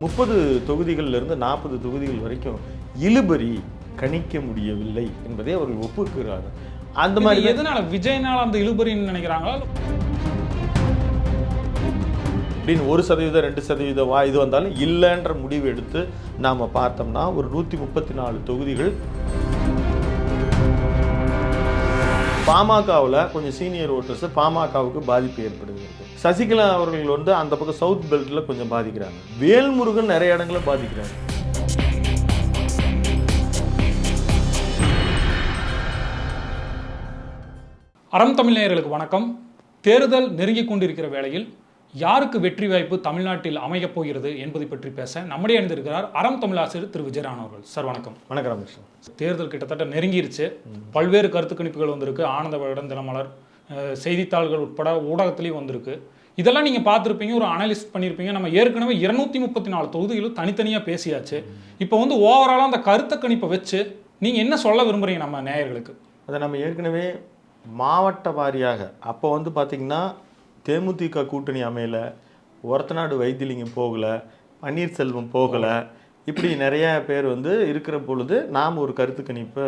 30 தொகுதிகளிலிருந்து 40 தொகுதிகள் வரைக்கும் இழுபறி கணிக்க முடியவில்லை என்பதை அவர்கள் ஒப்புக்கிறார்கள். அந்த மாதிரி எதனால விஜய்னால அந்த இழுபறின்னு நினைக்கிறாங்களா? அப்படின்னு 1% 2% இது வந்தாலும் இல்லைன்ற முடிவு எடுத்து நாம் பார்த்தோம்னா ஒரு 134 தொகுதிகள் பாமகவில் கொஞ்சம் சீனியர் ஓட்டர்ஸ் பாமகவுக்கு பாதிப்பு ஏற்படுகிறது. சசிகலா அவர்கள் வந்து அந்த பக்கம் சவுத் பெல்ட்டில் கொஞ்சம் பாதிக்கிறாங்க. வேல்முருகன் நிறைய இடங்களில் பாதிக்கிறாங்க. அறம் தமிழ் நேயர்களுக்கு வணக்கம். தேர்தல் நெருங்கிக் கொண்டிருக்கிற வேளையில் யாருக்கு வெற்றி வாய்ப்பு தமிழ்நாட்டில் அமையப் போகிறது என்பதை பற்றி பேச நம்முடைய அணிந்திருக்கிறார் அறம் தமிழ் ஆசிரியர் திரு விஜயரான் அவர்கள். சார் வணக்கம். வணக்கம் ரமேஷ். தேர்தல் கிட்டத்தட்ட நெருங்கிருச்சு. பல்வேறு கருத்து கணிப்புகள் வந்திருக்கு. ஆனந்த விகடன், தினமலர், செய்தித்தாள்கள் உட்பட ஊடகத்திலையும் வந்திருக்கு. இதெல்லாம் நீங்கள் பார்த்துருப்பீங்க, ஒரு அனலிஸ்ட் பண்ணியிருப்பீங்க. நம்ம ஏற்கனவே 234 தொகுதிகளும் தனித்தனியாக பேசியாச்சு. இப்போ வந்து ஓவராலாக அந்த கருத்து கணிப்பை வச்சு நீங்கள் என்ன சொல்ல விரும்புகிறீங்க நம்ம நேயர்களுக்கு? அதை நம்ம ஏற்கனவே மாவட்ட வாரியாக அப்போ வந்து பார்த்திங்கன்னா தேமுதிக கூட்டணி அமையலை, ஒரத்தநாடு வைத்திலிங்கம் போகலை, பன்னீர்செல்வம் போகலை, இப்படி நிறைய பேர் வந்து இருக்கிற பொழுது நாம் ஒரு கருத்து கணிப்பை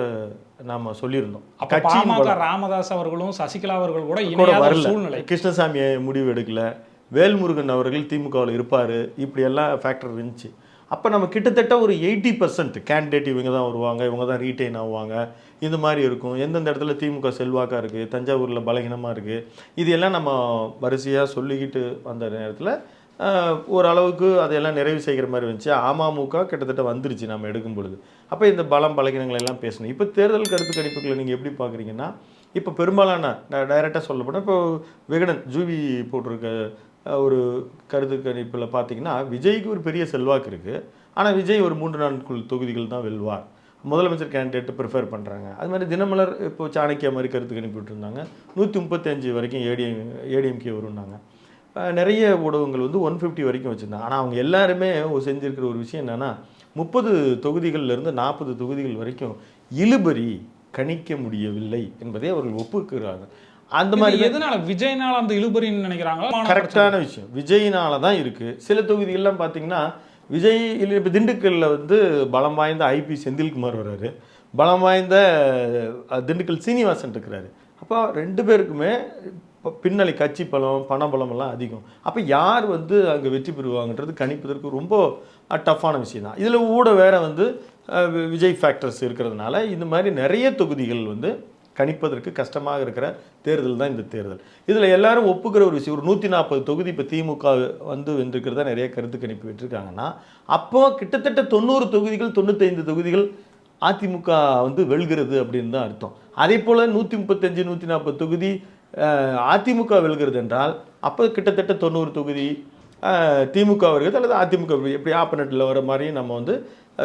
நாம் சொல்லியிருந்தோம். பாமக ராமதாஸ் அவர்களும் சசிகலா அவர்கள் கூட வரல. சூழ்நிலை, கிருஷ்ணசாமி முடிவு எடுக்கல, வேல்முருகன் அவர்கள் திமுகவில் இருப்பார், இப்படி எல்லாம் ஃபேக்டர் இருந்துச்சு. அப்போ நம்ம கிட்டத்தட்ட ஒரு 80% கேண்டிடேட் இவங்க தான் வருவாங்க, இவங்க தான் ரீட்டைன் ஆவாங்க, இந்த மாதிரி இருக்கும். எந்தெந்த இடத்துல திமுக செல்வாக்காக இருக்குது, தஞ்சாவூரில் பலகீனமாக இருக்குது, இது எல்லாம் நம்ம வரிசையாக சொல்லிக்கிட்டு வந்த நேரத்தில் ஓரளவுக்கு அதையெல்லாம் நிறைவு செய்கிற மாதிரி இருந்துச்சு. அமமுக கிட்டத்தட்ட வந்துருச்சு நம்ம எடுக்கும் பொழுது. அப்போ இந்த பலகீனங்கள் எல்லாம் பேசணும். இப்போ தேர்தல் கருத்து கணிப்புகளை நீங்கள் எப்படி பார்க்குறீங்கன்னா, இப்போ பெரும்பாலான டைரெக்டாக சொல்லப்போனால் இப்போ விகடன் ஜூவி போட்டிருக்க ஒரு கருத்து கணிப்பில் பார்த்தீங்கன்னா விஜய்க்கு ஒரு பெரிய செல்வாக்கு இருக்குது. ஆனால் விஜய் ஒரு 3-4 தொகுதிகள் தான் வெல்வார், முதலமைச்சர் கேண்டிடேட்டை ப்ரிஃபர் பண்ணுறாங்க. அது மாதிரி தினமலர் இப்போ சாணக்கிய மாதிரி கருத்து கணிப்பு விட்டுருந்தாங்க. 135 வரைக்கும் ஏடிஎம்கே வரும்னாங்க. நிறைய ஊடகங்கள் வந்து 150 வரைக்கும் வச்சுருந்தாங்க. ஆனால் அவங்க எல்லாருமே செஞ்சுருக்கிற ஒரு விஷயம் என்னென்னா 30 தொகுதிகளிலிருந்து 40 தொகுதிகள் வரைக்கும் இழுபறி கணிக்க முடியவில்லை என்பதை அவர்கள் ஒப்புக்கிறார்கள். அந்த மாதிரி எதனால விஜய்னால அந்த இழுபறின்னு நினைக்கிறாங்களா? கரெக்டான விஷயம். விஜய்னால தான் இருக்குது. சில தொகுதிகள்லாம் பார்த்தீங்கன்னா விஜய் இல்லை, இப்போ திண்டுக்கல்லில் வந்து பலம் வாய்ந்த ஐபி செந்தில்குமார் வர்றாரு, பலம் வாய்ந்த திண்டுக்கல் சீனிவாசன் இருக்கிறாரு. அப்போ 2 பேருக்குமே பின்னணி கட்சி பலம் பணபலமெல்லாம் அதிகம். அப்போ யார் வந்து அங்கே வெற்றி பெறுவாங்கன்றது கணிப்பதற்கு ரொம்ப டஃப்பான விஷயம் தான். இதில் வேற வந்து விஜய் ஃபேக்டர்ஸ் இருக்கிறதுனால இந்த மாதிரி நிறைய தொகுதிகள் வந்து கணிப்பதற்கு கஷ்டமாக இருக்கிற தேர்தல் தான் இந்த தேர்தல். இதில் எல்லாரும் ஒப்புக்கிற ஒரு விஷயம், ஒரு 140 தொகுதி இப்போ திமுக வந்து வென்றிருக்கிறதா நிறைய கருத்து கணிப்பு விட்டுருக்காங்கன்னா, அப்போ கிட்டத்தட்ட 90 தொகுதிகள் 95 தொகுதிகள் அதிமுக வந்து வெல்கிறது அப்படின்னு தான் அர்த்தம். அதே போல் 135 140 தொகுதி அதிமுக வெல்கிறது என்றால் அப்போ கிட்டத்தட்ட 90 தொகுதி திமுக வருகிறது அல்லது அதிமுக எப்படி ஆப்பனட்டில் வர மாதிரியும் நம்ம வந்து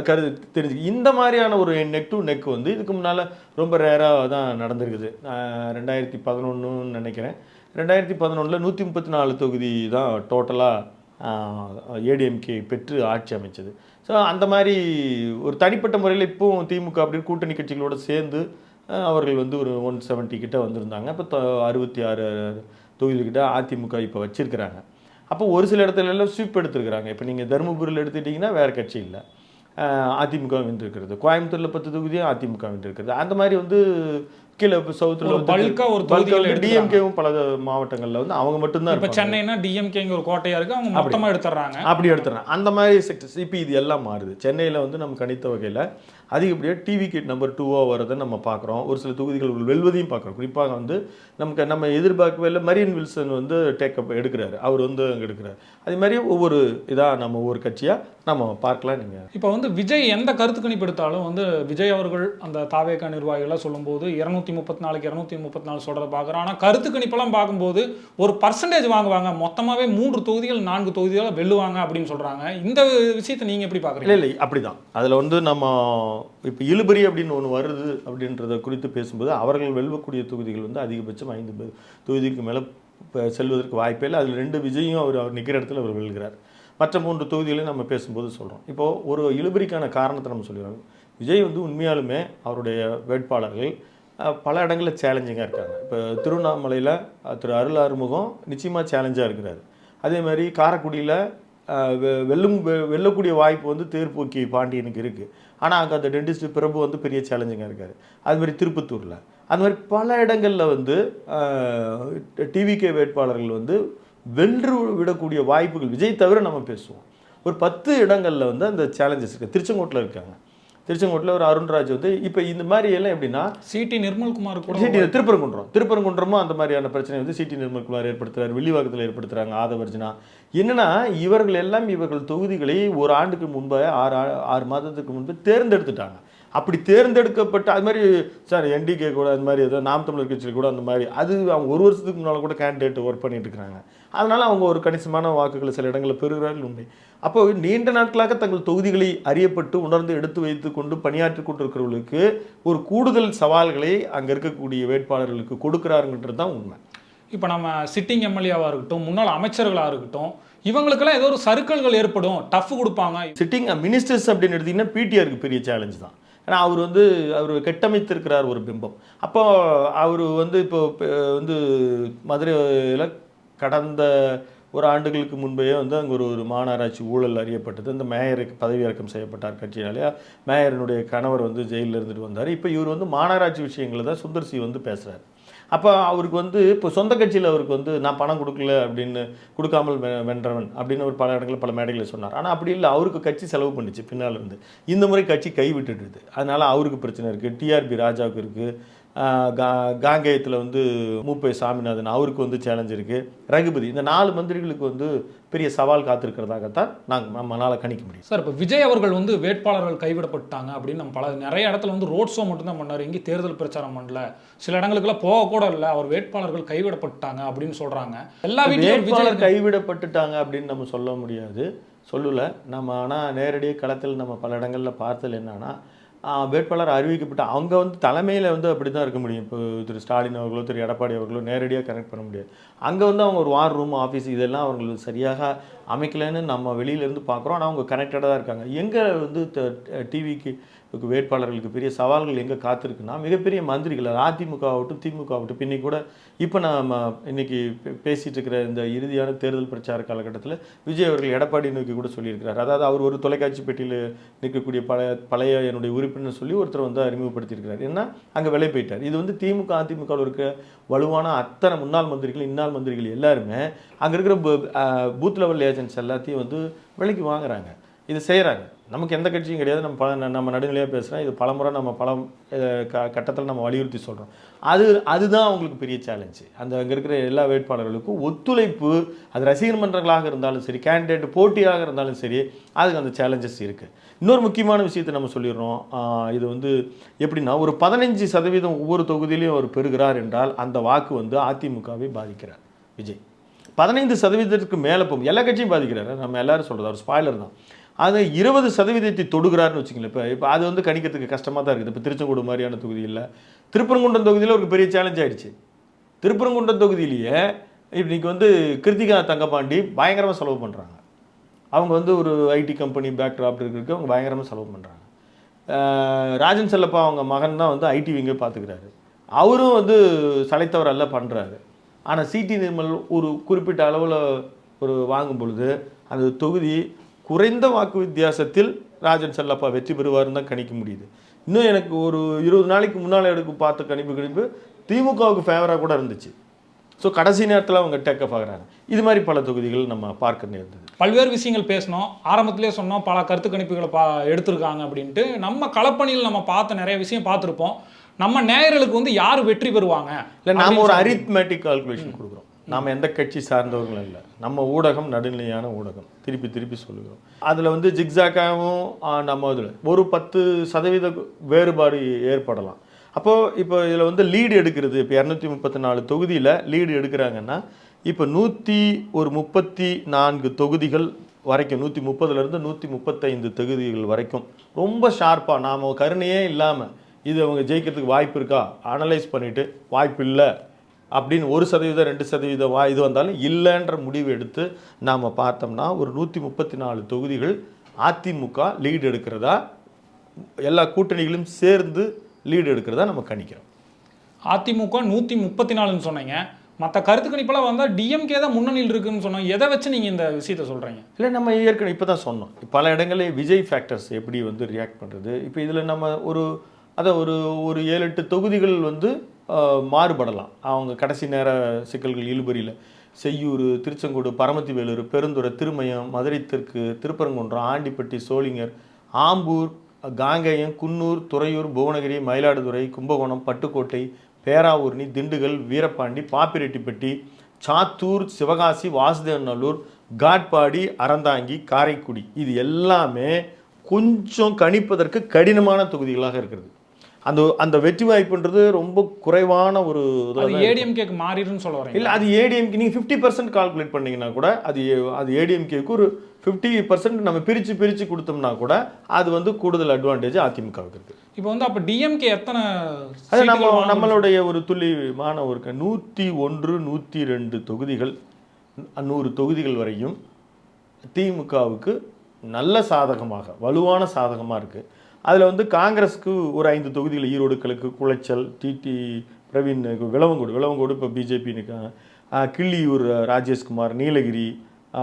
கருத்து தெரிஞ்சு. இந்த மாதிரியான ஒரு நெக் டு நெக் வந்து இதுக்கு முன்னால் ரொம்ப ரேராக தான் நடந்திருக்குது. 2011 நினைக்கிறேன். 2011 134 தொகுதி தான் டோட்டலாக ஏடிஎம்கே பெற்று ஆட்சி அமைச்சது. ஸோ அந்த மாதிரி ஒரு தனிப்பட்ட முறையில் இப்போவும் திமுக அப்படின்னு கூட்டணி கட்சிகளோடு சேர்ந்து அவர்கள் வந்து ஒரு 170 கிட்ட வந்திருந்தாங்க. இப்போ 66 தொகுதிகிட்ட அதிமுக இப்போ வச்சிருக்கிறாங்க. அப்போ ஒரு சில இடத்துல எல்லாம் ஸ்வீப் எடுத்துருக்கிறாங்க. இப்போ நீங்கள் தருமபுரியில் எடுத்துக்கிட்டிங்கன்னா வேறு கட்சி இல்லை, அதிமுக வென்றிருக்கிறது. கோயம்புத்தூரில் 10 தொகுதியும் அதிமுக வென்றிருக்கிறது. அந்த மாதிரி வந்து கீழே இப்போ சவுத்தில் டிஎம்கேவும் பல மாவட்டங்களில் வந்து அவங்க மட்டும்தான். இப்போ சென்னைனா டிஎம்கேங்க ஒரு கோட்டையாக இருக்குது, அவங்க மொத்தமாக எடுத்துடுறாங்க. அப்படி எடுத்துடுறாங்க. அந்த மாதிரி செக்டர்ஸ் இப்போ இது எல்லாம் மாறுது. சென்னையில் வந்து நம்ம கணித்த வகையில் அதிகப்படியாக டிவி கேட் நம்பர் 2 வரதை நம்ம பார்க்குறோம். ஒரு சில தொகுதிகள் வெல்வதையும் பார்க்குறோம். குறிப்பாக வந்து நம்ம எதிர்பார்க்கவே இல்லை, மரியன் வில்சன் வந்து டேக்கப் எடுக்கிறாரு, அவர் வந்து அங்கே எடுக்கிறார். அதே மாதிரி ஒவ்வொரு இதாக நம்ம ஒவ்வொரு கட்சியாக நம்ம பார்க்கலாம். நீங்கள் இப்போ வந்து விஜய் எந்த கருத்து கணிப்பு எடுத்தாலும் வந்து விஜய் அவர்கள் அந்த தாவேகா நிர்வாகிகளாக சொல்லும்போது 234 சொல்கிறத பார்க்குறோம். ஆனால் கருத்து கணிப்பெல்லாம் பார்க்கும்போது ஒரு பர்சன்டேஜ் வாங்குவாங்க, மொத்தமாகவே 3 தொகுதிகள் 4 தொகுதிகள் வெல்லுவாங்க அப்படின்னு சொல்கிறாங்க. இந்த விஷயத்தை நீங்கள் எப்படி பார்க்குறீங்க? இல்லை அப்படி தான். அதில் வந்து நம்ம இப்போ இழுபறி அப்படின்னு ஒன்று வருது அப்படின்றத குறித்து பேசும்போது அவர்கள் வெல்வக்கூடிய தொகுதிகள் வந்து அதிகபட்சம் 5 தொகுதிக்கு மேலே செல்வதற்கு வாய்ப்பே இல்லை. அதில் 2 விஜயும் அவர் நிற்கிற இடத்துல அவர் வெல்கிறார். மற்ற 3 தொகுதிகளையும் நம்ம பேசும்போது சொல்கிறோம். இப்போது ஒரு இழுபறிக்கான காரணத்தை நம்ம சொல்லிடுறோம். விஜய் வந்து உண்மையாலுமே அவருடைய வேட்பாளர்கள் பல இடங்களில் சேலஞ்சிங்காக இருக்காங்க. இப்போ திருவண்ணாமலையில் திரு அருள் ஆறுமுகம் நிச்சயமாக சேலஞ்சாக இருக்கிறார். அதே மாதிரி காரைக்குடியில் வெல்லக்கூடிய வாய்ப்பு வந்து தேர்போக்கி பாண்டியனுக்கு இருக்குது. ஆனால் அங்கே அந்த டென்டிஸ்ட் பிரபு வந்து பெரிய சேலஞ்சிங்காக இருக்கார். அது மாதிரி திருப்பத்தூரில் அது மாதிரி பல இடங்களில் வந்து டிவிகே வேட்பாளர்கள் வந்து வென்று விடக்கூடிய வாய்ப்புகள் விஜய் தவிர நம்ம பேசுவோம். ஒரு 10 இடங்களில் வந்து அந்த சேலஞ்சஸ் இருக்குது. திருச்செங்கோட்டில் இருக்காங்க. திருச்செங்கோட்டில் ஒரு அருண்ராஜ் வந்து இப்போ இந்த மாதிரி எல்லாம் எப்படின்னா சிடி நிர்மல்குமார் கூட திருப்பரங்குன்றமும் அந்த மாதிரியான பிரச்சனை வந்து சிடி நிர்மல்குமார் ஏற்படுத்துறாரு, வில்லிவாக்கத்தில் ஏற்படுத்துகிறாங்க ஆதவர்ஜனா. என்னன்னா இவர்கள் தொகுதிகளை ஒரு ஆண்டுக்கு முன்பே 6 மாதத்துக்கு முன்பு தேர்ந்தெடுத்துட்டாங்க. அப்படி தேர்ந்தெடுக்கப்பட்ட அது மாதிரி சார் என்டிகே கூட அது மாதிரி ஏதோ நாம் தமிழர் கட்சியில் கூட அந்த மாதிரி அது அவங்க ஒரு வருஷத்துக்கு முன்னால் கூட கேண்டிடேட் ஒர்க் பண்ணிட்டு இருக்கிறாங்க. அதனால அவங்க ஒரு கணிசமான வாக்குகளை சில இடங்களில் பெறுகிறார்கள் உண்மை. அப்போ நீண்ட நாட்களாக தங்கள் தொகுதிகளை அறியப்பட்டு உணர்ந்து எடுத்து வைத்து கொண்டு பணியாற்றி கொண்டிருக்கிறவர்களுக்கு ஒரு கூடுதல் சவால்களை அங்கே இருக்கக்கூடிய வேட்பாளர்களுக்கு கொடுக்குறாருன்றது தான் உண்மை. இப்போ நம்ம சிட்டிங் எம்எல்ஏவாக இருக்கட்டும், முன்னாள் அமைச்சர்களாக இருக்கட்டும், இவங்களுக்கெல்லாம் ஏதோ ஒரு சறுக்கல்கள் ஏற்படும், டஃப் கொடுப்பாங்க. சிட்டிங் மினிஸ்டர்ஸ் அப்படின்னு எடுத்திங்கன்னா பிடிஆருக்கு பெரிய சேலஞ்ச் தான். ஏன்னா அவர் கட்டமைத்திருக்கிறார் ஒரு பிம்பம். அப்போ அவர் வந்து இப்போ வந்து மதுரையில் கடந்த ஒரு ஆண்டுகளுக்கு முன்பே வந்து அங்கே ஒரு மாநகராட்சி ஊழல் அறியப்பட்டது. அந்த மேயருக்கு பதவி இறக்கம் செய்யப்பட்டார் கட்சியினாலே. மேயரனுடைய கணவர் வந்து ஜெயிலில் இருந்துட்டு வந்தார். இப்போ இவர் வந்து மாநகராட்சி விஷயங்களை தான் சுந்தர் சி வந்து பேசுகிறார். அப்போ அவருக்கு வந்து இப்போ சொந்த கட்சியில் அவருக்கு வந்து நான் பணம் கொடுக்கல அப்படின்னு கொடுக்காமல் வென்றவன் அப்படின்னு ஒரு பல இடங்களில் பல மேடைகளில் சொன்னார். ஆனால் அப்படி இல்லை, அவருக்கு கட்சி செலவு பண்ணிச்சு பின்னால் இருந்து. இந்த முறை கட்சி கைவிட்டுடுது. அதனால் அவருக்கு பிரச்சனை இருக்குது. டிஆர்பி ராஜாவுக்கு இருக்குது. காங்கேயத்தில் வந்து மூப்பை சாமிநாதன் அவருக்கு வந்து சேலஞ்ச் இருக்குது. ரகுபதி இந்த 4 மந்திரிகளுக்கு வந்து பெரிய சவால் காத்திருக்கிறதாகத்தான் நம்மளால் கணிக்க முடியும். சார், இப்போ விஜய் அவர்கள் வந்து வேட்பாளர்கள் கைவிடப்பட்டாங்க அப்படின்னு நம்ம நிறைய இடத்துல வந்து ரோட் ஷோ மட்டும்தான் பண்ணார், எங்கேயும் தேர்தல் பிரச்சாரம் பண்ணல, சில இடங்களுக்குலாம் போக கூட இல்லை, அவர் வேட்பாளர்கள் கைவிடப்பட்டாங்க அப்படின்னு சொல்கிறாங்க. எல்லா வேட்பாளர் கைவிடப்பட்டுட்டாங்க அப்படின்னு நம்ம சொல்ல முடியாது, சொல்லலை நம்ம. ஆனால் நேரடியாக களத்தில் நம்ம பல இடங்களில் பார்த்தது என்னன்னா வேட்பாளர் அறிவிக்கப்பட்ட அவங்க வந்து தலைமையில் வந்து அப்படி தான் இருக்க முடியும். இப்போ திரு ஸ்டாலின் அவர்களோ திரு எடப்பாடி அவர்களோ நேரடியாக கனெக்ட் பண்ண முடியாது. அங்கே வந்து அவங்க ஒரு வார் ரூம் ஆஃபீஸ் இதெல்லாம் அவங்களுக்கு சரியாக அமைக்கலைன்னு நம்ம வெளியிலேருந்து பார்க்குறோம். ஆனால் அவங்க கனெக்டடாக தான் இருக்காங்க. எங்கே வந்து டிவிக்கு வேட்பாளர்களுக்கு பெரிய சவால்கள் எங்கே காத்திருக்குன்னா மிகப்பெரிய மந்திரிகள் அதிமுக ஆகட்டும் திமுக ஆகட்டும். இன்னைக்கு கூட இப்போ நம்ம இன்னைக்கு பேசிகிட்டு இருக்கிற இந்த இறுதியான தேர்தல் பிரச்சார காலகட்டத்தில் விஜய் அவர்கள் எடப்பாடி நோக்கி கூட சொல்லியிருக்கிறார். அதாவது அவர் ஒரு தொலைக்காட்சி பெட்டியில் நிற்கக்கூடிய பழைய என்னுடைய உறுப்பினர் சொல்லி ஒருத்தர் வந்து அறிமுகப்படுத்தியிருக்கிறார். ஏன்னா அங்கே விலை போயிட்டார். இது வந்து திமுக அதிமுகவில் இருக்க வலுவான அத்தனை முன்னாள் மந்திரிகள் இன்னாள் மந்திரிகள் எல்லாருமே அங்கே இருக்கிற பூத் லெவல் ஏஜென்ட்ஸ் எல்லாத்தையும் வந்து விலைக்கு வாங்குறாங்க. இது செய்கிறாங்க. நமக்கு எந்த கட்சியும் கிடையாது. நம்ம நடுநிலையாக பேசுகிறோம். இது பலமுறை நம்ம கட்டத்தில் நம்ம வலியுறுத்தி சொல்கிறோம். அதுதான் அவங்களுக்கு பெரிய சேலஞ்சு. அங்கே இருக்கிற எல்லா வேட்பாளர்களுக்கும் ஒத்துழைப்பு, அது ரசிகர் மன்றங்களாக இருந்தாலும் சரி, கேண்டிடேட் போட்டியாக இருந்தாலும் சரி, அதுக்கு அந்த சேலஞ்சஸ் இருக்குது. இன்னொரு முக்கியமான விஷயத்தை நம்ம சொல்லிடுறோம். இது வந்து எப்படின்னா ஒரு 15% ஒவ்வொரு தொகுதியிலையும் அவர் பெறுகிறார் என்றால் அந்த வாக்கு வந்து அதிமுகவை பாதிக்கிறார் விஜய். 15% மேலே போகும். எல்லா கட்சியும் பாதிக்கிறாரு. நம்ம எல்லாரும் சொல்கிறது அவர் ஸ்பாய்லர் தான். அது 20% தொடுகிறாருன்னு வச்சுங்களேன். இப்போ அது வந்து கணிக்கிறதுக்கு கஷ்டமாக தான் இருக்குது. இப்போ திருச்செங்கோடு மாதிரியான தொகுதியில், திருப்பரங்குன்றம் தொகுதியில் ஒரு பெரிய சேலஞ்ச் ஆகிடுச்சு. திருப்பரங்குன்றம் தொகுதியிலேயே இன்றைக்கி வந்து கிருத்திகா தங்கபாண்டி பயங்கரமாக செலவு பண்ணுறாங்க. அவங்க வந்து ஒரு ஐடி கம்பெனி பேக்ட்ராப் இருக்கிறதுக்கு அவங்க பயங்கரமாக செலவு பண்ணுறாங்க. ராஜன் செல்லப்பா அவங்க மகன் தான் வந்து ஐடி விங்கே பார்த்துக்கிறாரு. அவரும் வந்து சளைத்தவர் அல்ல பண்ணுறாரு. ஆனால் சிடி நிர்மல் ஒரு குறிப்பிட்ட அளவில் ஒரு வாங்கும் பொழுது அந்த தொகுதி குறைந்த வாக்கு வித்தியாசத்தில் ராஜன் செல்லப்பா வெற்றி பெறுவார்னு தான் கணிக்க முடியுது. இன்னும் எனக்கு ஒரு 20 நாளைக்கு முன்னால் பார்த்த கணிப்பு திமுகவுக்கு ஃபேவராக கூட இருந்துச்சு. ஸோ கடைசி நேரத்தில் அவங்க டேக்கப் ஆகிறாங்க. இது மாதிரி பல தொகுதிகள் நம்ம பார்க்க நேர்ந்தது. பல்வேறு விஷயங்கள் பேசணும். ஆரம்பத்திலே சொன்னோம் பல கருத்து கணிப்புகளை எடுத்திருக்காங்க அப்படின்ட்டு. நம்ம களப்பணியில் நம்ம பார்த்த நிறைய விஷயம் பார்த்துருப்போம். நம்ம நேயர்களுக்கு வந்து யார் வெற்றி பெறுவாங்க இல்லை, நாம் ஒரு அரித்மேட்டிக் கால்குலேஷன் கொடுக்குறோம். நாம் எந்த கட்சி சார்ந்தவர்களும் இல்லை. நம்ம ஊடகம் நடுநிலையான ஊடகம், திருப்பி சொல்லுகிறோம். அதில் வந்து ஜிக்ஸாக்காகவும் நம்ம இதில் ஒரு 10% வேறுபாடு ஏற்படலாம். அப்போது இப்போ இதில் வந்து லீடு எடுக்கிறது, இப்போ 234 தொகுதியில் லீடு எடுக்கிறாங்கன்னா இப்போ 134 தொகுதிகள் வரைக்கும் 130லேருந்து 135 தொகுதிகள் வரைக்கும் ரொம்ப ஷார்ப்பாக நாம் கருணையே இல்லாமல் இது அவங்க ஜெயிக்கிறதுக்கு வாய்ப்பு இருக்கா அனலைஸ் பண்ணிவிட்டு வாய்ப்பு இல்லை அப்படின்னு 1% 2% இது வந்தாலும் இல்லைன்ற முடிவு எடுத்து நாம் பார்த்தோம்னா ஒரு 134 தொகுதிகள் அதிமுக லீடு எடுக்கிறதா, எல்லா கூட்டணிகளும் சேர்ந்து லீடு எடுக்கிறதா நம்ம கணிக்கிறோம். அதிமுக 134ன்னு சொன்னீங்க. மற்ற கருத்து கணிப்பெல்லாம் வந்தால் டிஎம்கே தான் முன்னணியில் இருக்குன்னு சொன்னோம். எதை வச்சு நீங்கள் இந்த விஷயத்த சொல்கிறீங்க? இல்லை, நம்ம ஏற்கனவே இப்போ தான் சொன்னோம், பல இடங்களில் விஜய் ஃபேக்டர்ஸ் எப்படி வந்து ரியாக்ட் பண்ணுறது. இப்போ இதில் நம்ம ஒரு ஒரு 7-8 தொகுதிகள் வந்து மாறுபடலாம். அவங்க கடைசி நேர சிக்கல்கள் இழுபறியில் செய்யூர், திருச்செங்கோடு, பரமத்தி வேலூர், பெருந்துறை, திருமயம், மதுரை தெற்கு, திருப்பரங்குன்றம், ஆண்டிப்பட்டி, சோளிங்கர், ஆம்பூர், காங்கேயம், குன்னூர், துறையூர், புவனகிரி, மயிலாடுதுறை, கும்பகோணம், பட்டுக்கோட்டை, பேராவூர்ணி, திண்டுக்கல், வீரபாண்டி, பாப்பிரெட்டிப்பட்டி, சாத்தூர், சிவகாசி, வாசுதேவநல்லூர், காட்பாடி, அறந்தாங்கி, காரைக்குடி, இது எல்லாமே கொஞ்சம் கணிப்பதற்கு கடினமான தொகுதிகளாக இருக்கிறது. அந்த வெற்றி வாய்ப்புன்றது ரொம்ப குறைவான ஒரு ஏடிஎம்கேக்கு மாறிடுன்னு சொல்ல வரீங்க? இல்லை, அது ஏடிஎம்கே நீங்கள் 50% கால்குலேட் பண்ணிங்கன்னா கூட அது ஏடிஎம்கேக்கு ஒரு 50% நம்ம பிரித்து கொடுத்தோம்னா கூட அது வந்து கூடுதல் அட்வான்டேஜ் அதிமுகவுக்கு இருக்குது. இப்போ வந்து அப்போ டிஎம்கே எத்தனை, அது நம்மளுடைய ஒரு துல்லியமான ஒரு 101, 102 தொகுதிகள், 100 தொகுதிகள் வரையும் திமுகவுக்கு நல்ல சாதகமாக, வலுவான சாதகமாக இருக்குது. அதில் வந்து காங்கிரஸுக்கு ஒரு 5 தொகுதிகள், ஈரோடு கிழக்கு, குளைச்சல், டிடி பிரவீன், விளவங்கோடு இப்போ பிஜேபி இருக்காங்க, கிள்ளியூர் ராஜேஷ்குமார், நீலகிரி,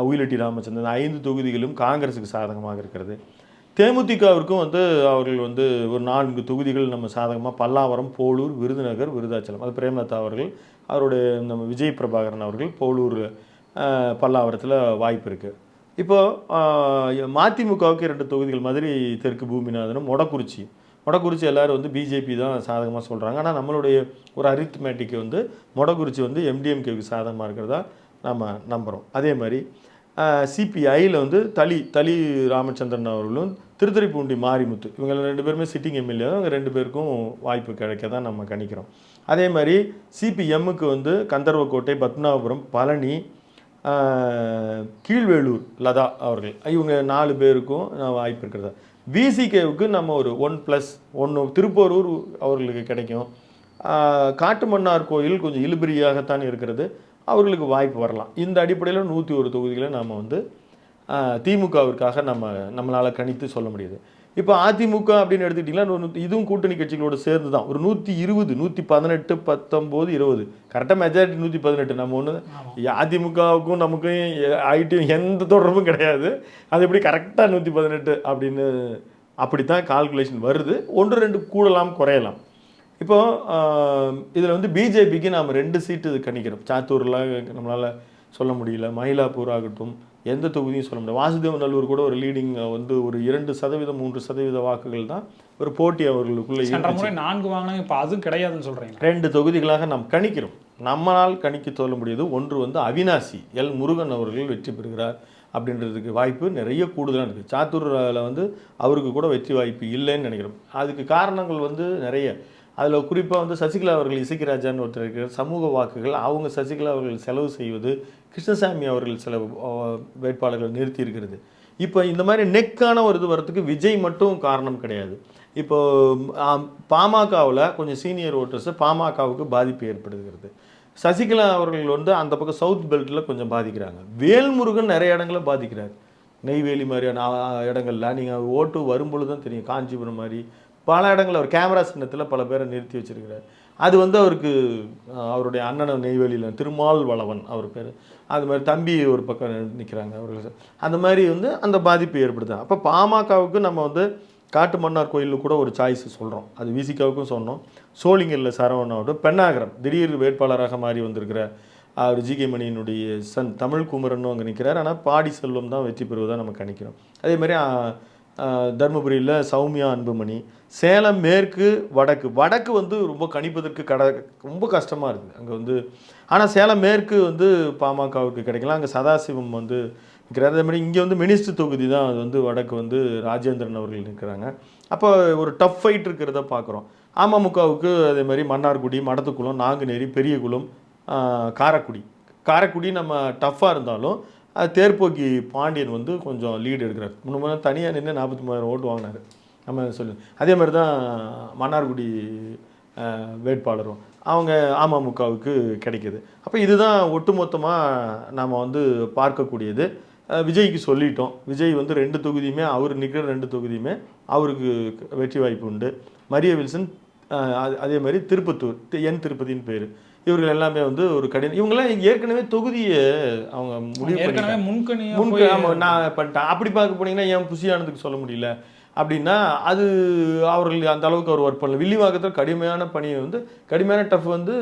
உயிலட்டி ராமச்சந்திரன், 5 தொகுதிகளும் காங்கிரஸுக்கு சாதகமாக இருக்கிறது. தேமுதிகவிற்கும் வந்து அவர்கள் வந்து ஒரு 4 தொகுதிகள் நம்ம சாதகமாக, பல்லாவரம், போலூர், விருதுநகர், விருதாச்சலம், அது பிரேமலதா அவர்கள், அவருடைய நம்ம விஜய் பிரபாகரன் அவர்கள் போலூர், பல்லாவரத்தில் வாய்ப்பு இருக்குது. இப்போது மதிமுகவுக்கு 2 தொகுதிகள், மதுரை தெற்கு பூமிநாதனும், மொடக்குறிச்சி எல்லாரும் வந்து பிஜேபி தான் சாதகமாக சொல்கிறாங்க. ஆனால் நம்மளுடைய ஒரு அரித்மேட்டிக்கு வந்து மொடக்குறிச்சி வந்து எம்டிஎம்கேவுக்கு சாதகமாக இருக்கிறதா நம்ம நம்புகிறோம். அதே மாதிரி சிபிஐயில் வந்து தளி ராமச்சந்திரன் அவர்களும், திருத்துறைப்பூண்டி மாரிமுத்து, இவங்க 2 பேருமே சிட்டிங் எம்எல்ஏ தான். இவங்க 2 பேருக்கும் வாய்ப்பு கிடைக்க தான் நம்ம கணிக்கிறோம். அதே மாதிரி சிபிஎம்முக்கு வந்து கந்தர்வக்கோட்டை, பத்மநாபபுரம், பழனி, கீழ்வேளூர் லதா அவர்கள், இவங்க 4 பேருக்கும் வாய்ப்பு இருக்கிறதா. விசிகேவுக்கு நம்ம ஒரு 1+1 திருப்போரூர் அவர்களுக்கு கிடைக்கும். காட்டுமன்னார் கோயில் கொஞ்சம் இழுபறியாகத்தான் இருக்கிறது, அவர்களுக்கு வாய்ப்பு வரலாம். இந்த அடிப்படையில் 101 தொகுதிகளை நாம் வந்து திமுகவிற்காக நம்மளால் கணித்து சொல்ல முடியுது. இப்போ அதிமுக அப்படின்னு எடுத்துக்கிட்டிங்கன்னா இதுவும் கூட்டணி கட்சிகளோடு சேர்ந்து தான் ஒரு 120, 118, 19, 20 கரெக்டாக மெஜாரிட்டி 118. நம்ம ஒன்று அதிமுகவுக்கும் நமக்கும் ஐடியும் எந்த தொடர்பும் கிடையாது. அது எப்படி கரெக்டாக 118 அப்படின்னு அப்படித்தான் கால்குலேஷன் வருது. 1-2 கூடலாம் குறையலாம். இப்போது இதில் வந்து பிஜேபிக்கு நாம் 2 சீட்டு கணிக்கிறோம். சாத்தூரில் நம்மளால் சொல்ல முடியல, மயிலாப்பூர் ஆகட்டும், எந்த தொகுதியும் சொல்ல முடியாது. வாசுதேவநல்லூர் கூட ஒரு லீடிங் வந்து ஒரு 2%, 3% வாக்குகள் தான் ஒரு போட்டி அவர்களுக்குள்ளே. 4 வாங்கினா இப்போ அதுவும் கிடையாதுன்னு சொல்கிறீங்க. 2 தொகுதிகளாக நாம் கணிக்கிறோம். நம்மளால் கணிக்க சொல்ல முடியாது. ஒன்று வந்து அவினாசி எல் முருகன் அவர்கள் வெற்றி பெறுகிறார் அப்படின்றதுக்கு வாய்ப்பு நிறைய கூடுதலாக இருக்குது. சாத்தூரில் வந்து அவருக்கு கூட வெற்றி வாய்ப்பு இல்லைன்னு நினைக்கிறோம். அதுக்கு காரணங்கள் வந்து நிறைய. அதில் குறிப்பாக வந்து சசிகலா அவர்கள், இசைக்கிராஜான்னு ஒருத்தர் இருக்கிறார், சமூக வாக்குகள் அவங்க சசிகலா அவர்கள் செலவு செய்வது, கிருஷ்ணசாமி அவர்கள் சில வேட்பாளர்கள் நிறுத்தி இருக்கிறது. இப்போ இந்த மாதிரி நெக்கான ஒரு இது வரத்துக்கு விஜய் மட்டும் காரணம் கிடையாது. இப்போ பாமகவில் கொஞ்சம் சீனியர் ஓட்டர்ஸு பாமகவுக்கு பாதிப்பு ஏற்படுகிறது. சசிகலா அவர்கள் வந்து அந்த பக்கம் சவுத் பெல்ட்டில் கொஞ்சம் பாதிக்கிறாங்க. வேல்முருகன் நிறைய இடங்களில் பாதிக்கிறார். நெய்வேலி மாதிரியான இடங்கள்ல நீங்கள் ஓட்டு வரும்பொழுது தான் தெரியும். காஞ்சிபுரம் மாதிரி பல இடங்களில் அவர் கேமரா சின்னத்தில் பல பேரை நிறுத்தி வச்சிருக்கிறார். அது வந்து அவருக்கு அவருடைய அண்ணனை நெய்வேலியில் திருமால் வளவன் அவர் பேர், அது மாதிரி தம்பி ஒரு பக்கம் நிற்கிறாங்க அவர்கள். அந்த மாதிரி வந்து அந்த பாதிப்பு ஏற்படுது. அப்போ பாமகவுக்கு நம்ம வந்து காட்டுமன்னார் கோயிலில் கூட ஒரு சாய்ஸ் சொல்கிறோம். அது விசிகாவுக்கும் சொன்னோம். சோளிங்கரில் சரவணாவோட பெண்ணாகரம் திடீர் வேட்பாளராக மாறி வந்திருக்கிற அவர் ஜிகே மணியினுடைய சன் தமிழ் குமரனும் அங்கே நிற்கிறார். ஆனால் பாடி செல்வம் தான் வெற்றி பெறுவதாக நம்ம கணிக்கிறோம். அதே மாதிரி தருமபுரியில் சௌமியா அன்புமணி, சேலம் மேற்கு வடக்கு வந்து ரொம்ப கணிப்பதற்கு ரொம்ப கஷ்டமாக இருக்குது அங்கே வந்து. ஆனால் சேலம் மேற்கு வந்து பாமகவுக்கு கிடைக்கலாம், அங்கே சதாசிவம் வந்து நிற்கிறார். அதே மாதிரி இங்கே வந்து மினிஸ்டர் தொகுதி தான், அது வந்து வடக்கு வந்து ராஜேந்திரன் அவர்கள் நிற்கிறாங்க. அப்போ ஒரு டஃப் ஃபைட் இருக்கிறத பார்க்குறோம். அமமுகவுக்கு அதே மாதிரி மன்னார்குடி, மடத்துக்குளம், நாங்குநேரி, பெரியகுளம், காரைக்குடி நம்ம டஃப்பாக இருந்தாலும் தேர்ப்போக்கி பாண்டியன் வந்து கொஞ்சம் லீடு எடுக்கிறார். முன்ன தனியாக நின்று 43,000 ஓட்டு வாங்கினார் நம்ம சொல்லு. அதே மாதிரி தான் மன்னார்குடி வேட்பாளரும் அவங்க அமமுகவுக்கு கிடைக்கிது. அப்போ இதுதான் ஒட்டுமொத்தமாக நாம் வந்து பார்க்கக்கூடியது. விஜய்க்கு சொல்லிட்டோம். விஜய் வந்து 2 தொகுதியுமே அவர் நிற்கிற 2 தொகுதியுமே அவருக்கு வெற்றி வாய்ப்பு உண்டு. மரிய வில்சன் அதே மாதிரி திருப்பத்தூர் திருப்பதின்னு பேர், இவர்கள் எல்லாமே வந்து ஒரு கடின இவங்கெல்லாம் ஏற்கனவே தொகுதியை அவங்க முடிவு ஏற்கனவே முன்க முன்கணியா ஆமாம் நான் பண்ணிட்டேன். அப்படி பார்க்க போனீங்கன்னா ஏன் புசியானதுக்கு சொல்ல முடியல அப்படின்னா அது அவர்கள் அந்த அளவுக்கு அவர் ஒர்க் பண்ணல. வில்லிவாக்கத்தில் கடுமையான பணியை வந்து கடுமையான டஃப் வந்து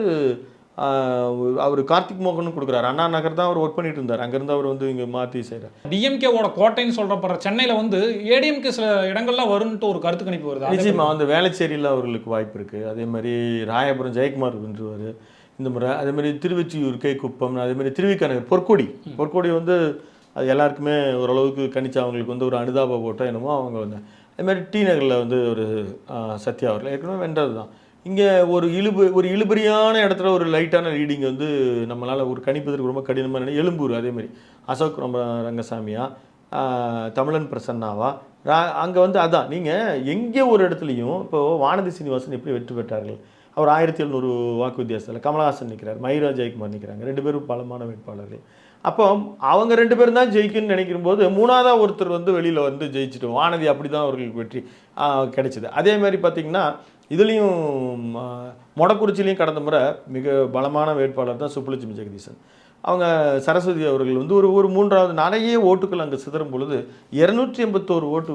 அவர் கார்த்திக் மோகன் கொடுக்குறாரு. அண்ணா நகர் தான் அவர் ஒர்க் பண்ணிட்டு இருந்தார். அங்கேருந்து அவர் வந்து இங்கே மாற்றி செய்கிறார். டிஎம்கேவோட கோட்டைன்னு சொல்றப்படுற சென்னையில் வந்து ஏடிஎம்கே சில இடங்கள்லாம் வரும்ட்டு ஒரு கருத்து கணிப்பு வருது. நிச்சயமா வந்து வேளச்சேரியில் அவர்களுக்கு வாய்ப்பு இருக்குது. அதே மாதிரி ராயபுரம் ஜெயக்குமார் வென்றுவார் இந்த முறை. அதே மாதிரி திருவொற்றியூர் குப்பம், அதே மாதிரி திருவிக்கநகர் பொற்கொடி வந்து அது எல்லாருக்குமே ஓரளவுக்கு கணிச்சு அவங்களுக்கு வந்து ஒரு அனுதாப ஓட்டோ என்னமோ அவங்க வந்து. அதே மாதிரி டி நகரில் வந்து ஒரு சத்யா அவர்கள் ஏற்கனவே வென்றது தான். இங்கே ஒரு இழுபறியான இடத்துல ஒரு லைட்டான ரீடிங் வந்து நம்மளால் ஒரு கணிப்பதற்கு ரொம்ப கடினமான எழும்பூர். அதே மாதிரி அசோக் ரங்கசாமியா, தமிழன் பிரசன்னாவா, அங்கே வந்து அதான் நீங்கள் எங்கே ஒரு இடத்துலையும் இப்போது வானதி சீனிவாசன் எப்படி வெற்றி பெற்றார்கள், அவர் 1700 வாக்கு வித்தியாசத்தில். கமலஹாசன் நிற்கிறார், மயூரா ஜெயக்குமார் நிற்கிறாங்க, 2 பேரும் பலமான வேட்பாளர்கள். அப்போ அவங்க 2 பேரும் தான் ஜெயிக்குன்னு நினைக்கிற போது மூணாவதாக ஒருத்தர் வந்து வெளியில் வந்து ஜெயிச்சிட்டோம். வானதி அப்படி தான் அவர்களுக்கு வெற்றி கிடைச்சிது. அதே மாதிரி பார்த்திங்கன்னா இதுலேயும் மொடக்குறிச்சிலையும் கடந்த முறை மிக பலமான வேட்பாளர் தான் சுப்புலட்சுமி ஜெகதீசன். அவங்க சரஸ்வதி அவர்கள் வந்து ஒரு மூன்றாவது நிறைய ஓட்டுக்கள் அங்கே சிதறும் பொழுது 281 ஓட்டு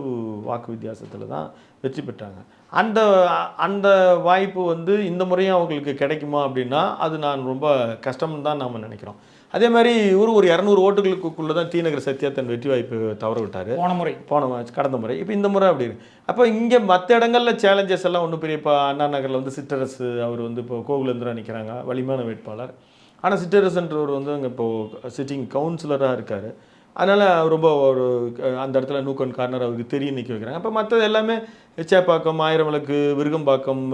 வாக்கு வித்தியாசத்தில் தான் வெற்றி பெற்றாங்க. அந்த வாய்ப்பு வந்து இந்த முறையும் அவங்களுக்கு கிடைக்குமா அப்படின்னா அது நான் ரொம்ப கஷ்டம்னு தான் நாம் நினைக்கிறோம். அதே மாதிரி ஒரு 200 ஓட்டுகளுக்குள்ளே தான் டி நகர் சத்யா தன் வெற்றி வாய்ப்பு தவற விட்டார் கடந்த முறை. இப்போ இந்த முறை அப்படி இருக்கு. அப்போ இங்கே மற்ற இடங்களில் சேலஞ்சஸ் எல்லாம் ஒன்றும் பெரிய. இப்போ அண்ணா நகரில் வந்து சிற்றரசு அவர் வந்து இப்போ கோகுலேந்திரா நிற்கிறாங்க, வலிமையான வேட்பாளர். ஆனால் சிற்றரசுன்றவர் வந்து அங்கே இப்போது சிட்டிங் கவுன்சிலராக இருக்கார். அதனால் ரொம்ப ஒரு அந்த இடத்துல நூக்கன் கார்னர் அவருக்கு தெரியும் நிற்க வைக்கிறாங்க. அப்போ மற்றது எல்லாமே சேப்பாக்கம், ஆயிரம்விளக்கு, விருகம்பாக்கம்,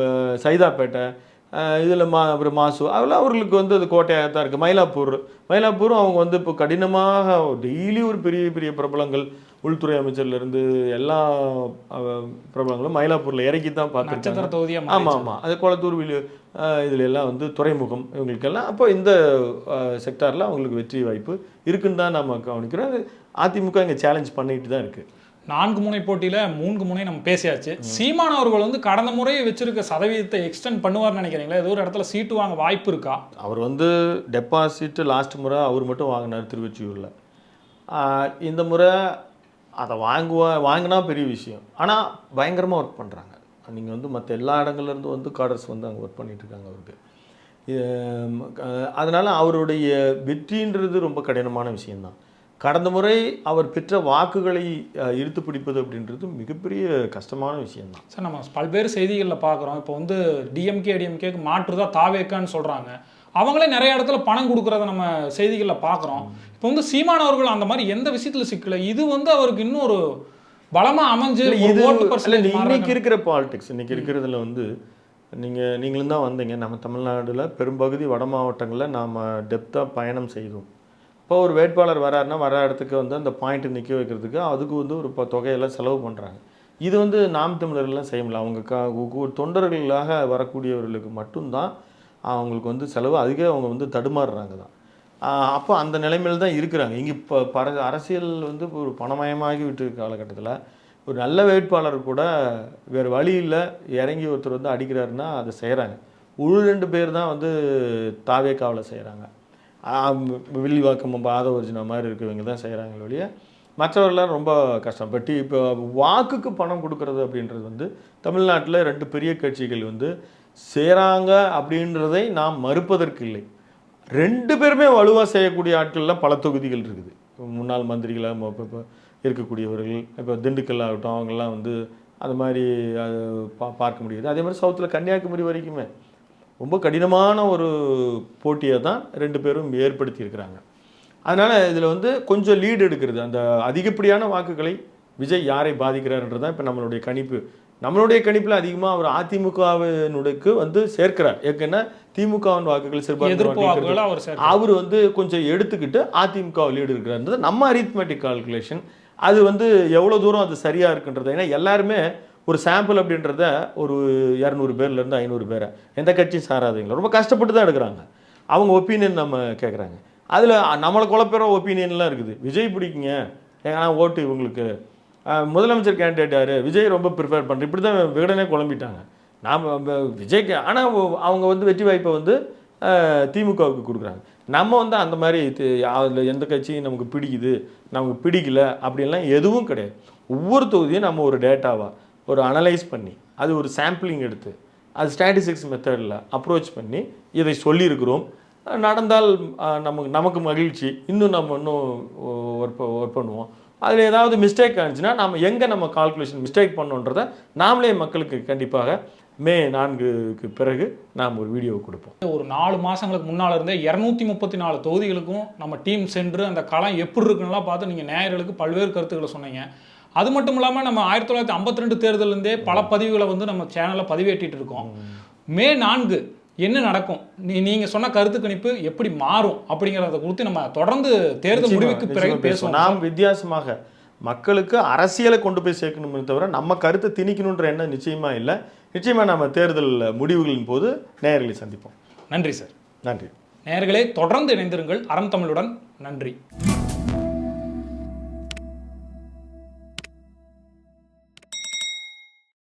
சைதாப்பேட்டை, இதில் அப்புறம் மாசு அதெல்லாம் அவர்களுக்கு வந்து அது கோட்டையாக தான் இருக்குது. மயிலாப்பூரும் அவங்க வந்து இப்போ கடினமாக டெய்லி ஒரு பெரிய பெரிய பிரபலங்கள், உள்துறை அமைச்சர்லேருந்து எல்லா பிரபலங்களும் மயிலாப்பூரில் இறக்கி தான் பார்த்துருக்காங்க. ஆமாம். அது குளத்தூர் இதில் எல்லாம் வந்து துறைமுகம் இவங்களுக்கெல்லாம். அப்போ இந்த செக்டாரில் அவங்களுக்கு வெற்றி வாய்ப்பு இருக்குன்னு தான் நம்ம கவனிக்கிறோம். அதிமுக இங்கே சேலஞ்ச் பண்ணிட்டு தான் இருக்குது. 4 முனை போட்டியில் 3 முனை நம்ம பேசியாச்சு. சீமான் அவர்கள் வந்து கடந்த முறை வச்சிருக்க சதவீதத்தை எக்ஸ்டெண்ட் பண்ணுவார்னு நினைக்கிறீங்களா? ஏதோ ஒரு இடத்துல சீட்டு வாங்க வாய்ப்பு இருக்கா? அவர் வந்து டெபாசிட் லாஸ்ட் முறை அவர் மட்டும் வாங்கினார் திருவொற்றியூரில். இந்த முறை அதை வாங்கினா பெரிய விஷயம். ஆனால் பயங்கரமாக ஒர்க் பண்ணுறாங்க. நீங்கள் வந்து மற்ற எல்லா இடங்கள்லேருந்து வந்து காடர்ஸ் வந்து அங்கே ஒர்க் பண்ணிகிட்ருக்காங்க அவருக்கு. அதனால் அவருடைய வெற்றின்றது ரொம்ப கடினமான விஷயந்தான். கடந்த முறை அவர் பெற்ற வாக்குகளை இழுத்து பிடிப்பது அப்படின்றது மிகப்பெரிய கஷ்டமான விஷயம்தான். சார், நம்ம பல்வேறு செய்திகளில் பார்க்குறோம். இப்போ வந்து டிஎம்கேக்கு மாற்றுதான் தாவேக்கான்னு சொல்கிறாங்க. அவங்களே நிறைய இடத்துல பணம் கொடுக்குறத நம்ம செய்திகளில் பார்க்குறோம். இப்போ வந்து சீமான் அவர்கள் அந்த மாதிரி எந்த விஷயத்தில் சிக்கல, இது வந்து அவருக்கு இன்னும் ஒரு பலமாக அமைஞ்சு இன்னைக்கு இருக்கிற பாலிடிக்ஸ், இன்னைக்கு இருக்கிறதுல வந்து நீங்களும் தான் வந்தீங்க. நம்ம தமிழ்நாடுல பெரும்பகுதி வட மாவட்டங்களில் நாம் டெப்த்தாக பயணம் செய்தோம். இப்போ ஒரு வேட்பாளர் வராருன்னா வர இடத்துக்கு வந்து அந்த பாயிண்ட் நிற்க வைக்கிறதுக்கு அதுக்கு வந்து ஒரு தொகையெல்லாம் செலவு பண்ணுறாங்க. இது வந்து நாம் தமிழர்கள்லாம் செய்ய முடியல. அவங்க தொண்டர்களாக வரக்கூடியவர்களுக்கு மட்டும்தான் அவங்களுக்கு வந்து செலவு அதிக அவங்க வந்து தடுமாறுறாங்க தான். அப்போ அந்த நிலைமையில் தான் இருக்கிறாங்க. இங்கே இப்போ அரசியல் வந்து ஒரு பணமயமாகி விட்டு காலகட்டத்தில் ஒரு நல்ல வேட்பாளர் கூட வேறு வழியில் இறங்கி ஒருத்தர் வந்து அடிக்கிறாருன்னா அதை செய்கிறாங்க. 2 பேர் தான் வந்து தாவேக்காவில் செய்கிறாங்க. வில்லிவாக்கம், ஆதவர்ஜினா மாதிரி இருக்கிறவங்க தான் செய்கிறாங்க ஒழிய மற்றவர்கள்லாம் ரொம்ப கஷ்டம். பட் இப்போ வாக்குக்கு பணம் கொடுக்கறது அப்படின்றது வந்து தமிழ்நாட்டில் 2 பெரிய கட்சிகள் வந்து செய்கிறாங்க அப்படின்றதை நாம் மறுப்பதற்கு இல்லை. 2 பேருமே வலுவாக செய்யக்கூடிய ஆட்கள்லாம் பல தொகுதிகள் இருக்குது. முன்னாள் மந்திரிகளாக இப்போ இருக்கக்கூடியவர்கள், இப்போ திண்டுக்கல் ஆகட்டும், அவங்கெல்லாம் வந்து அது மாதிரி பார்க்க முடியுது. அதே மாதிரி சவுத்தில் கன்னியாகுமரி வரைக்குமே ரொம்ப கடினமான ஒரு போட்டியை தான் 2 பேரும் ஏற்படுத்தியிருக்கிறாங்க. அதனால் இதில் வந்து கொஞ்சம் லீடு எடுக்கிறது, அந்த அதிகப்படியான வாக்குகளை விஜய் யாரை பாதிக்கிறார்ன்றது தான் இப்போ நம்மளுடைய கணிப்பு. நம்மளுடைய கணிப்பில் அதிகமாக அவர் அதிமுகவினுடைக்கு வந்து சேர்க்கிறார். ஏற்கனவே திமுகவின் வாக்குகள் சிறுபான்மை அவர் வந்து கொஞ்சம் எடுத்துக்கிட்டு அதிமுக லீடு இருக்கிறார்ன்றது நம்ம அரித்மெட்டிக் கால்குலேஷன். அது வந்து எவ்வளோ தூரம் அது சரியாக இருக்குன்றது. ஏன்னா எல்லாருமே ஒரு சாம்பிள் அப்படின்றத ஒரு 200 பேர்லேருந்து 500 பேரை எந்த கட்சியும் சாராதீங்களா ரொம்ப கஷ்டப்பட்டு தான் எடுக்கிறாங்க. அவங்க ஒப்பீனியன் நம்ம கேட்குறாங்க. அதில் நம்மளை குழப்பற ஒப்பீனியன்லாம் இருக்குது. விஜய் பிடிக்குங்க, ஏன்னா ஓட்டு இவங்களுக்கு, முதலமைச்சர் கேண்டிடேட் யார், விஜய் ரொம்ப ப்ரிஃபேர் பண்ணுறேன், இப்படி தான் விகடனே குழம்பிட்டாங்க. நாம் விஜய்க்கு. ஆனால் அவங்க வந்து வெற்றி வாய்ப்பை வந்து திமுகவுக்கு கொடுக்குறாங்க. நம்ம வந்து அந்த மாதிரி அதில் எந்த கட்சியும் நமக்கு பிடிக்குது நமக்கு பிடிக்கல அப்படின்லாம் எதுவும் கிடையாது. ஒவ்வொரு தொகுதியும் நம்ம ஒரு டேட்டாவாக ஒரு அனலைஸ் பண்ணி அது ஒரு சாம்பிளிங் எடுத்து அது ஸ்டாட்டிஸ்டிக்ஸ் மெத்தடில் அப்ரோச் பண்ணி இதை சொல்லியிருக்கிறோம். நடந்தால் நமக்கு மகிழ்ச்சி, இன்னும் நம்ம இன்னும் ஒர்க் பண்ணுவோம். அதில் ஏதாவது மிஸ்டேக் ஆச்சுன்னா நம்ம கால்குலேஷன் மிஸ்டேக் பண்ணோன்றதை நாமளே மக்களுக்கு கண்டிப்பாக மே 4க்கு பிறகு நாம் ஒரு வீடியோ கொடுப்போம். ஒரு 4 மாதங்களுக்கு முன்னால் இருந்தே 234 தொகுதிகளுக்கும் நம்ம டீம் சென்று அந்த களம் எப்படி இருக்குன்னுலாம் பார்த்து நீங்கள் நேயர்களுக்கு பல்வேறு கருத்துக்களை சொன்னீங்க. அது மட்டும் இல்லாமல் நம்ம 1952 தேர்தலேருந்தே பல பதிவுகளை வந்து நம்ம சேனலில் பதிவேற்றிட்டு இருக்கோம். மே 4 என்ன நடக்கும், நீங்கள் சொன்ன கருத்து கணிப்பு எப்படி மாறும் அப்படிங்கிறத குறித்து நம்ம தொடர்ந்து தேர்தல் முடிவுக்கு பிறகு பேசுவோம். நாம் வித்தியாசமாக மக்களுக்கு அரசியலை கொண்டு போய் சேர்க்கணுமே தவிர நம்ம கருத்தை திணிக்கணுன்ற எண்ணம் நிச்சயமாக இல்லை. நிச்சயமாக நம்ம தேர்தல் முடிவுகளின் போது நேயர்களை சந்திப்போம். நன்றி சார். நன்றி நேயர்களே, தொடர்ந்து இணைந்திருங்கள் அறம் தமிழுடன். நன்றி.